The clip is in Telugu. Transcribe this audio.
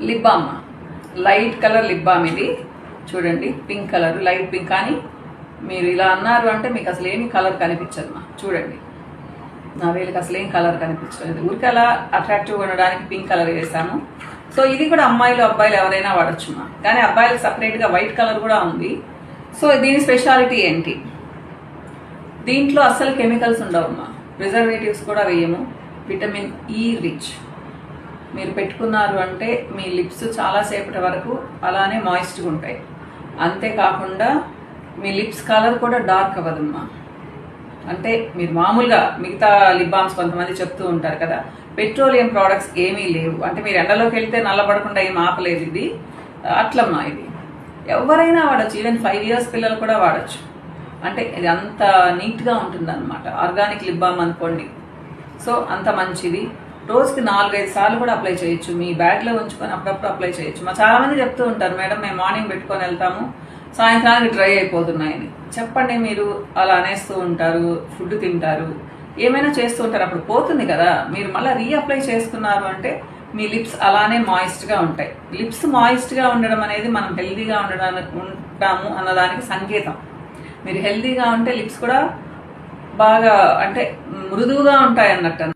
Lip balm, light colour lip balm ఇది చూడండి, పింక్ కలర్, లైట్ పింక్. కానీ మీరు ఇలా అన్నారు అంటే మీకు అసలు ఏమి కలర్ కనిపించదు మా. చూడండి నా వేలికి అసలు ఏం కలర్ కనిపించలేదు, ఊరికి అలా అట్రాక్టివ్గా ఉండడానికి పింక్ కలర్ వేసాను. సో ఇది కూడా అమ్మాయిలు అబ్బాయిలు ఎవరైనా వాడచ్చు మా, కానీ అబ్బాయిలకు సపరేట్గా వైట్ కలర్ కూడా ఉంది. సో దీని స్పెషాలిటీ ఏంటి, దీంట్లో అస్సలు కెమికల్స్ ఉండవమ్మా, ప్రిజర్వేటివ్స్ కూడా వేయము, విటమిన్ ఈ రిచ్. మీరు పెట్టుకున్నారు అంటే మీ లిప్స్ చాలాసేపటి వరకు అలానే మాయిస్ట్గా ఉంటాయి. అంతేకాకుండా మీ లిప్స్ కలర్ కూడా డార్క్ అవ్వదమ్మా. అంటే మీరు మామూలుగా మిగతా లిప్ బామ్స్ కొంతమంది చెప్తూ ఉంటారు కదా, పెట్రోలియం ప్రోడక్ట్స్ ఏమీ లేవు అంటే మీరు ఎండలోకి వెళ్తే నల్లబడకుండా ఏం ఆపలేదు, ఇది అట్లమ్మా. ఇది ఎవరైనా వాడచ్చు, ఈవెన్ 5 years పిల్లలు కూడా వాడచ్చు. అంటే ఇది అంత నీట్గా ఉంటుంది అనమాట, ఆర్గానిక్ లిప్ బామ్ అనుకోండి. సో అంత మంచిది. రోజుకి 4-5 సార్లు కూడా అప్లై చేయొచ్చు, మీ బ్యాగ్లో ఉంచుకొని అప్పుడప్పుడు అప్లై చేయొచ్చు. మా చాలామంది చెప్తూ ఉంటారు, మేడం మేము మార్నింగ్ పెట్టుకొని వెళ్తాము సాయంత్రానికి డ్రై అయిపోతున్నాయని. చెప్పండి, మీరు అలా అనేస్తూ ఉంటారు, ఫుడ్ తింటారు, ఏమైనా చేస్తూ ఉంటారు, అప్పుడు పోతుంది కదా. మీరు మళ్ళీ రీఅప్లై చేసుకున్నారు అంటే మీ లిప్స్ అలానే మాయిస్ట్గా ఉంటాయి. లిప్స్ మాయిస్ట్గా ఉండడం అనేది మనం హెల్దీగా ఉంటాము అన్నదానికి సంకేతం. మీరు హెల్దీగా ఉంటే లిప్స్ కూడా బాగా అంటే మృదువుగా ఉంటాయి అన్నట్టు.